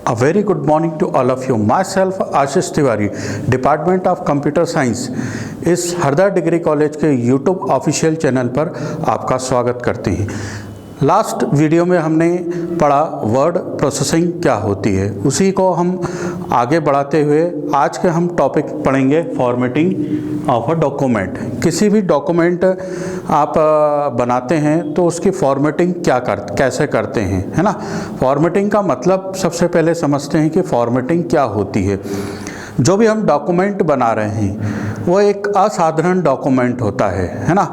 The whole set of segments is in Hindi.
A very good morning to all of you. Myself Ashish Tiwari, department of computer science, इस हरदा डिग्री कॉलेज के यूट्यूब ऑफिशियल चैनल पर आपका स्वागत करते हैं। लास्ट वीडियो में हमने पढ़ा वर्ड प्रोसेसिंग क्या होती है, उसी को हम आगे बढ़ाते हुए आज के हम टॉपिक पढ़ेंगे फॉर्मेटिंग ऑफ अ डॉक्यूमेंट। किसी भी डॉक्यूमेंट आप बनाते हैं तो उसकी फॉर्मेटिंग कैसे करते हैं, है ना। फॉर्मेटिंग का मतलब सबसे पहले समझते हैं कि फॉर्मेटिंग क्या होती है। जो भी हम डॉक्यूमेंट बना रहे हैं वो एक असाधारण डॉक्यूमेंट होता है ना।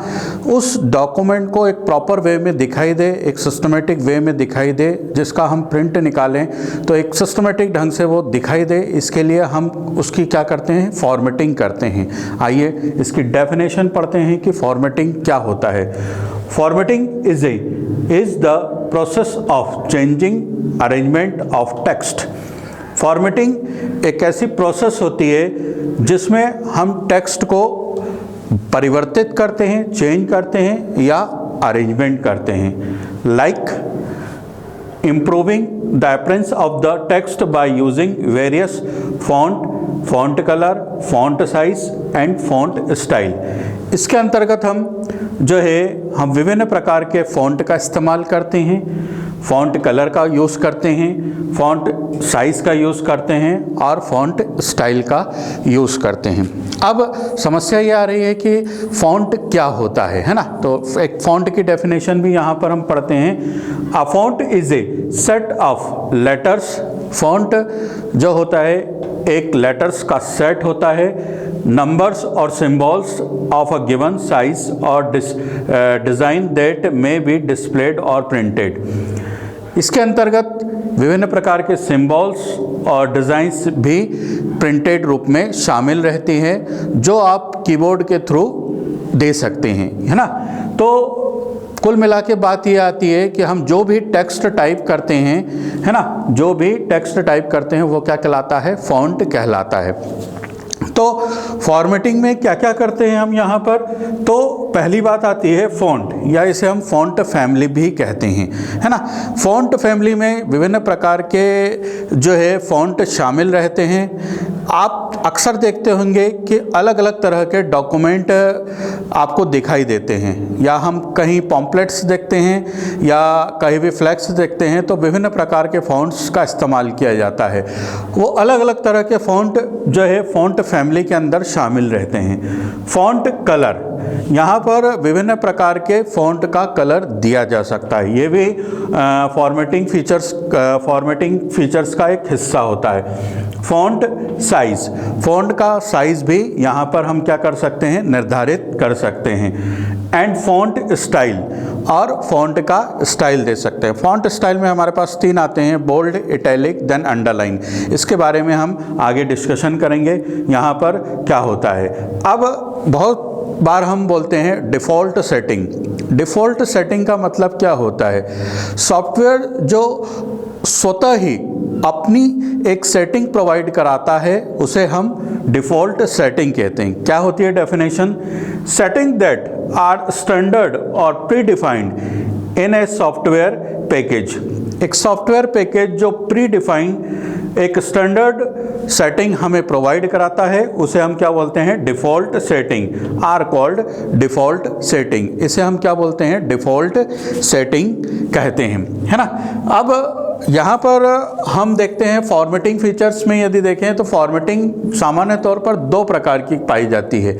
उस डॉक्यूमेंट को एक प्रॉपर वे में दिखाई दे, एक सिस्टमेटिक वे में दिखाई दे, जिसका हम प्रिंट निकालें तो एक सिस्टमेटिक ढंग से वो दिखाई दे। इसके लिए हम उसकी क्या करते हैं, फॉर्मेटिंग करते हैं। आइए इसकी डेफिनेशन पढ़ते हैं कि फॉर्मेटिंग क्या होता है। Formatting is the process of changing arrangement of text. Formatting एक ऐसी प्रोसेस होती है जिसमें हम टेक्स्ट को परिवर्तित करते हैं, चेंज करते हैं या अरेंजमेंट करते हैं। Like improving the appearance of the text by using various font colour, font size and font style. इसके अंतर्गत हम विभिन्न प्रकार के फॉन्ट का इस्तेमाल करते हैं, फॉन्ट कलर का यूज़ करते हैं, फॉन्ट साइज़ का यूज़ करते हैं और फॉन्ट स्टाइल का यूज़ करते हैं। अब समस्या ये आ रही है कि फॉन्ट क्या होता है ना। तो एक फॉन्ट की डेफिनेशन भी यहाँ पर हम पढ़ते हैं। A font is a set of letters. Font जो होता है एक लेटर्स का सेट होता है, नंबर्स और symbols of a given size और design that may be displayed और प्रिंटेड। इसके अंतर्गत विभिन्न प्रकार के सिंबल्स और डिज़ाइंस भी प्रिंटेड रूप में शामिल रहती हैं, जो आप कीबोर्ड के थ्रू दे सकते हैं, है ना। तो कुल मिला के बात ये आती है कि हम जो भी टेक्स्ट टाइप करते हैं, है ना, जो भी टेक्स्ट टाइप करते हैं वो क्या कहलाता है, फॉन्ट कहलाता है। तो फॉर्मेटिंग में क्या क्या करते हैं हम यहाँ पर, तो पहली बात आती है फ़ॉन्ट, या इसे हम फ़ॉन्ट फैमिली भी कहते हैं, है ना। फ़ॉन्ट फैमिली में विभिन्न प्रकार के जो है फ़ॉन्ट शामिल रहते हैं। आप अक्सर देखते होंगे कि अलग अलग तरह के डॉक्यूमेंट आपको दिखाई देते हैं, या हम कहीं पॉम्पलेट्स देखते हैं या कहीं भी फ्लैक्स देखते हैं तो विभिन्न प्रकार के फ़ॉन्ट्स का इस्तेमाल किया जाता है। वो अलग अलग तरह के फ़ॉन्ट जो है फ़ॉन्ट फैमिली के अंदर शामिल रहते हैं। फ़ॉन्ट कलर, यहाँ पर विभिन्न प्रकार के फ़ॉन्ट का कलर दिया जा सकता है। ये भी फॉर्मेटिंग फीचर्स का एक हिस्सा होता है। फ़ॉन्ट साइज़, फ़ॉन्ट का साइज़ भी यहाँ पर हम क्या कर सकते हैं, निर्धारित कर सकते हैं। एंड फ़ॉन्ट स्टाइल, और फ़ॉन्ट का स्टाइल दे सकते हैं। फ़ॉन्ट स्टाइल में हमारे पास 3 आते हैं, बोल्ड, इटैलिक, देन अंडरलाइन। इसके बारे में हम आगे डिस्कशन करेंगे यहाँ पर क्या होता है। अब बहुत बार हम बोलते हैं डिफ़ॉल्ट सेटिंग। डिफ़ॉल्ट सेटिंग का मतलब क्या होता है, सॉफ्टवेयर जो स्वतः ही अपनी एक सेटिंग प्रोवाइड कराता है उसे हम डिफ़ॉल्ट सेटिंग कहते हैं। क्या होती है definition, setting that are standard और predefined in a software package. एक सॉफ्टवेयर पैकेज जो प्री डिफाइंड एक स्टैंडर्ड सेटिंग हमें प्रोवाइड कराता है उसे हम क्या बोलते हैं, default setting, are called default setting. इसे हम क्या बोलते हैं, डिफ़ॉल्ट सेटिंग कहते हैं, है ना। अब यहाँ पर हम देखते हैं फॉर्मेटिंग फीचर्स में यदि देखें तो फॉर्मेटिंग सामान्य तौर पर 2 प्रकार की पाई जाती है।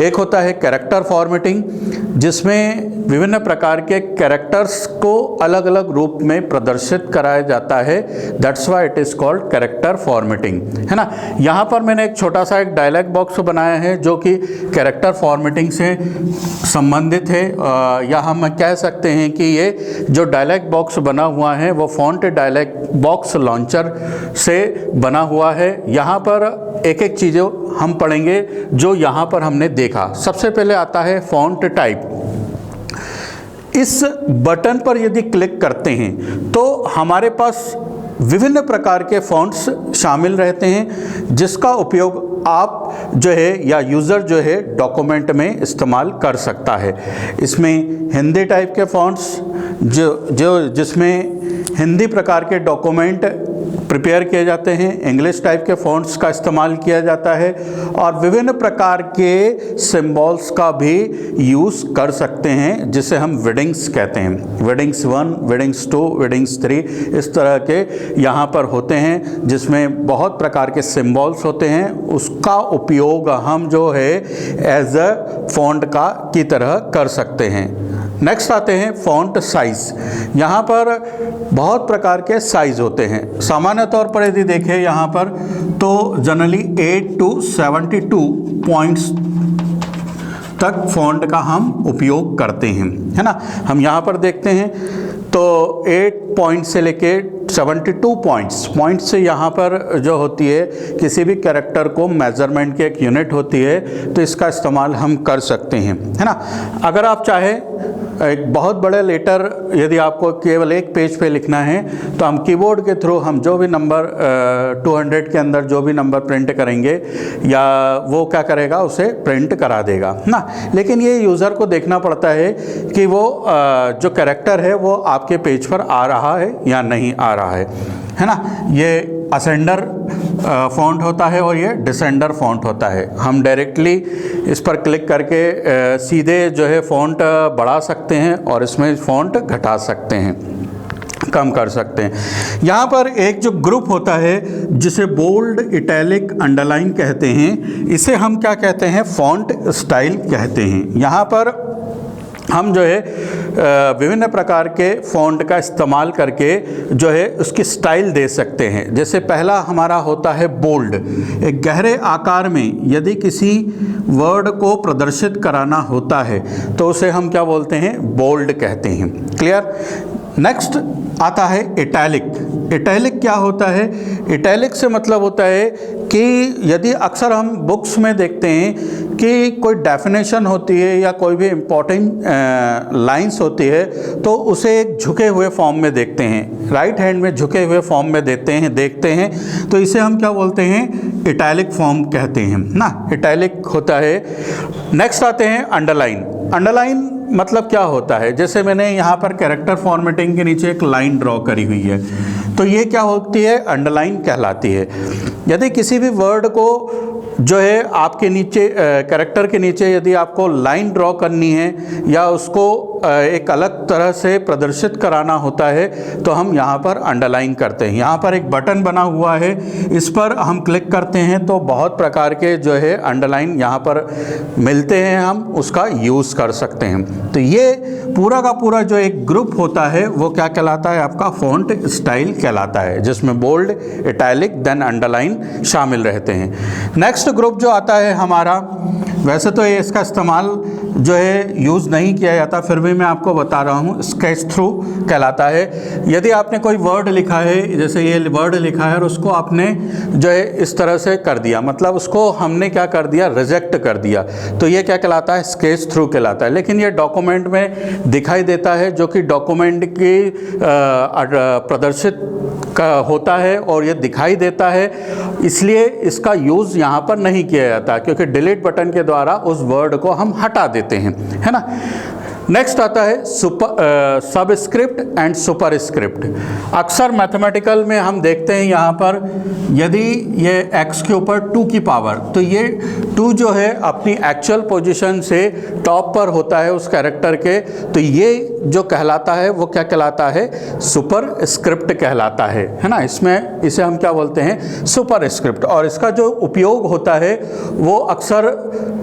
एक होता है कैरेक्टर फॉर्मेटिंग, जिसमें विभिन्न प्रकार के कैरेक्टर्स को अलग अलग रूप में प्रदर्शित कराया जाता है। That's why it is called character formatting, है ना। यहाँ पर मैंने एक छोटा सा एक डायलॉग बॉक्स बनाया है जो कि कैरेक्टर फॉर्मेटिंग से संबंधित है, या हम कह सकते हैं कि ये जो डायलॉग बॉक्स बना हुआ है वो फॉन्ट डायलॉग बॉक्स लॉन्चर से बना हुआ है। यहाँ पर एक एक चीज़ें हम पढ़ेंगे जो यहाँ पर हमने देखा। सबसे पहले आता है फॉन्ट टाइप। इस बटन पर यदि क्लिक करते हैं तो हमारे पास विभिन्न प्रकार के फ़ॉन्ट्स शामिल रहते हैं, जिसका उपयोग आप जो है या यूज़र जो है डॉक्यूमेंट में इस्तेमाल कर सकता है। इसमें हिंदी टाइप के फ़ॉन्ट्स जिसमें हिंदी प्रकार के डॉक्यूमेंट प्रिपेयर किए जाते हैं, इंग्लिश टाइप के फ़ॉन्ट्स का इस्तेमाल किया जाता है और विभिन्न प्रकार के सिंबल्स का भी यूज़ कर सकते हैं जिसे हम वेडिंग्स कहते हैं। वेडिंग्स 1, वेडिंग्स 2, वेडिंग्स 3 इस तरह के यहाँ पर होते हैं जिसमें बहुत प्रकार के सिंबल्स होते हैं। उसका उपयोग हम जो है एज अ फॉन्ट की तरह कर सकते हैं। नेक्स्ट आते हैं फॉन्ट साइज़। यहाँ पर बहुत प्रकार के साइज़ होते हैं। सामान्य तौर पर यदि देखें यहाँ पर तो जनरली 8 to 72 पॉइंट्स तक फॉन्ट का हम उपयोग करते हैं, है ना। हम यहाँ पर देखते हैं तो 8 पॉइंट से लेके 72 पॉइंट से यहाँ पर जो होती है किसी भी कैरेक्टर को मेजरमेंट की एक यूनिट होती है तो इसका इस्तेमाल हम कर सकते हैं, है ना। अगर आप चाहें एक बहुत बड़े लेटर यदि आपको केवल एक पेज पे लिखना है तो हम कीबोर्ड के थ्रू हम जो भी नंबर 200 के अंदर जो भी नंबर प्रिंट करेंगे या वो क्या करेगा उसे प्रिंट करा देगा ना। लेकिन ये यूज़र को देखना पड़ता है कि वो जो कैरेक्टर है वो आपके पेज पर आ रहा है या नहीं आ रहा है ना। ये असेंडर फ़ॉन्ट होता है और ये डिसेंडर फ़ॉन्ट होता है। हम डायरेक्टली इस पर क्लिक करके सीधे जो है फ़ॉन्ट बढ़ा सकते हैं और इसमें फ़ॉन्ट घटा सकते हैं, कम कर सकते हैं। यहाँ पर एक जो ग्रुप होता है जिसे बोल्ड, इटैलिक, अंडरलाइन कहते हैं, इसे हम क्या कहते हैं, फ़ॉन्ट स्टाइल कहते हैं। यहाँ पर हम जो है विभिन्न प्रकार के फ़ॉन्ट का इस्तेमाल करके जो है उसकी स्टाइल दे सकते हैं। जैसे पहला हमारा होता है बोल्ड। एक गहरे आकार में यदि किसी वर्ड को प्रदर्शित कराना होता है तो उसे हम क्या बोलते हैं, बोल्ड कहते हैं। क्लियर। नेक्स्ट आता है इटैलिक। इटैलिक क्या होता है, इटैलिक से मतलब होता है कि यदि अक्सर हम बुक्स में देखते हैं कि कोई डेफिनेशन होती है या कोई भी इम्पोर्टेंट लाइंस होती है तो उसे एक झुके हुए फॉर्म में देखते हैं, राइट हैंड में झुके हुए फॉर्म में देखते हैं तो इसे हम क्या बोलते हैं, इटैलिक फॉर्म कहते हैं ना, इटैलिक होता है। नेक्स्ट आते हैं अंडरलाइन। अंडरलाइन मतलब क्या होता है, जैसे मैंने यहाँ पर कैरेक्टर फॉर्मेटिंग के नीचे एक लाइन ड्रॉ करी हुई है तो ये क्या होती है, अंडरलाइन कहलाती है। यदि किसी भी वर्ड को जो है आपके नीचे कैरेक्टर के नीचे यदि आपको लाइन ड्रॉ करनी है या उसको एक अलग तरह से प्रदर्शित कराना होता है तो हम यहाँ पर अंडरलाइन करते हैं। यहाँ पर एक बटन बना हुआ है, इस पर हम क्लिक करते हैं तो बहुत प्रकार के जो है अंडरलाइन यहाँ पर मिलते हैं, हम उसका यूज़ कर सकते हैं। तो ये पूरा का पूरा जो एक ग्रुप होता है वो क्या कहलाता है, आपका फ़ॉन्ट स्टाइल कहलाता है, जिसमें बोल्ड, इटैलिक, देन अंडरलाइन शामिल रहते हैं। नेक्स्ट ग्रुप जो आता है हमारा, वैसे तो ये इसका इस्तेमाल जो है यूज़ नहीं किया जाता, फिर भी मैं आपको बता रहा हूँ, स्केच थ्रू कहलाता है। यदि आपने कोई वर्ड लिखा है, जैसे ये वर्ड लिखा है और उसको आपने जो है इस तरह से कर दिया, मतलब उसको हमने क्या कर दिया, रिजेक्ट कर दिया, तो ये क्या कहलाता है, स्केच थ्रू कहलाता है। लेकिन ये डॉक्यूमेंट में दिखाई देता है, जो कि डॉक्यूमेंट की प्रदर्शित का होता है और ये दिखाई देता है, इसलिए इसका यूज़ यहाँ पर नहीं किया जाता क्योंकि डिलीट बटन के द्वारा उस वर्ड को हम हटा देते हैं, है ना। नेक्स्ट आता है सबस्क्रिप्ट एंड सुपरस्क्रिप्ट। अक्सर मैथमेटिकल में हम देखते हैं यहाँ पर यदि ये x के ऊपर 2 की पावर, तो ये 2 जो है अपनी एक्चुअल पोजीशन से टॉप पर होता है उस कैरेक्टर के, तो ये जो कहलाता है वो क्या कहलाता है, सुपरस्क्रिप्ट कहलाता है ना। इसमें इसे हम क्या बोलते हैं, सुपरस्क्रिप्ट। और इसका जो उपयोग होता है वो अक्सर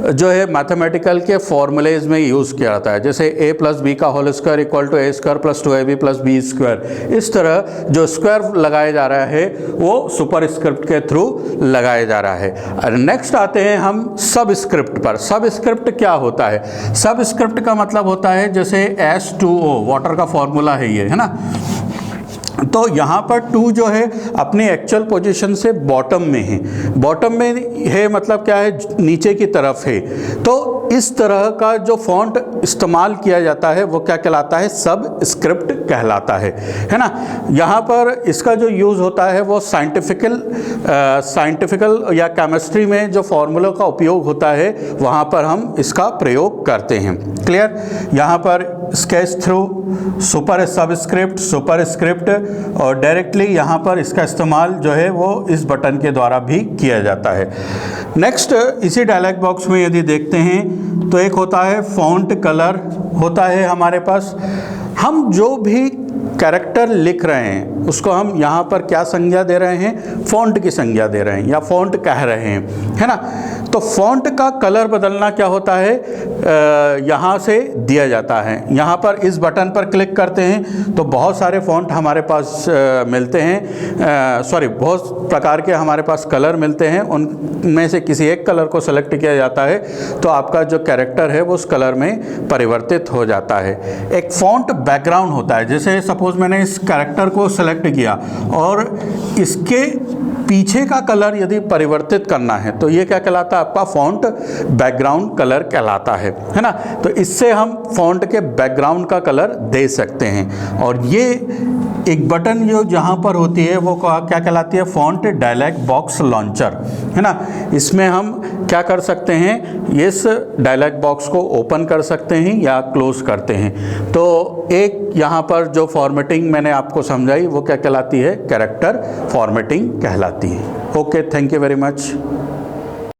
जो है मैथमेटिकल के फॉर्मूलेज में यूज़ किया जाता है, जैसे a + b का whole square equal to a² + 2ab + b square. इस तरह जो स्क्वायर लगाया जा रहा है वो सुपरस्क्रिप्ट के थ्रू लगाया जा रहा है। और नेक्स्ट आते हैं हम सबस्क्रिप्ट पर। सबस्क्रिप्ट क्या होता है, सबस्क्रिप्ट का मतलब होता है जैसे H2O, वाटर का फॉर्मूला है ये, है ना। तो यहाँ पर 2 जो है अपनी एक्चुअल पोजीशन से बॉटम में है, बॉटम में है मतलब क्या है, नीचे की तरफ है। तो इस तरह का जो फॉन्ट इस्तेमाल किया जाता है वो क्या कहलाता है, सब स्क्रिप्ट कहलाता है ना। यहाँ पर इसका जो यूज़ होता है वो साइंटिफिकल या केमिस्ट्री में जो फार्मूला का उपयोग होता है वहाँ पर हम इसका प्रयोग करते हैं। क्लियर। यहाँ पर sketch through, super subscript, super script और डायरेक्टली यहाँ पर इसका इस्तेमाल जो है वो इस बटन के द्वारा भी किया जाता है। नेक्स्ट, इसी डायलॉग बॉक्स में यदि देखते हैं तो एक होता है फ़ॉन्ट कलर होता है हमारे पास। हम जो भी कैरेक्टर लिख रहे हैं उसको हम यहाँ पर क्या संज्ञा दे रहे हैं, फ़ॉन्ट की संज्ञा दे रहे हैं या फ़ॉन्ट कह रहे हैं, है ना। तो फ़ॉन्ट का कलर बदलना क्या होता है, यहाँ से दिया जाता है। यहाँ पर इस बटन पर क्लिक करते हैं तो बहुत सारे फ़ॉन्ट हमारे पास मिलते हैं, बहुत प्रकार के हमारे पास कलर मिलते हैं। उनमें से किसी एक कलर को सेलेक्ट किया जाता है तो आपका जो कैरेक्टर है वो उस कलर में परिवर्तित हो जाता है। एक फ़ॉन्ट बैकग्राउंड होता है, जैसे सपोज़ मैंने इस कैरेक्टर को सेलेक्ट किया और इसके पीछे का कलर यदि परिवर्तित करना है तो ये क्या कहलाता है, आपका फ़ॉन्ट बैकग्राउंड कलर कहलाता है ना। तो इससे हम फ़ॉन्ट के बैकग्राउंड का कलर दे सकते हैं। और ये एक बटन जो जहाँ पर होती है वो क्या कहलाती है, फ़ॉन्ट डायलॉग बॉक्स लॉन्चर, है ना। इसमें हम क्या कर सकते हैं, इस डायलॉग बॉक्स को ओपन कर सकते हैं या क्लोज करते हैं। तो एक यहाँ पर जो फॉर्मेटिंग मैंने आपको समझाई वो क्या कहलाती है, कैरेक्टर फॉर्मेटिंग कहलाती है। Okay, thank you very much.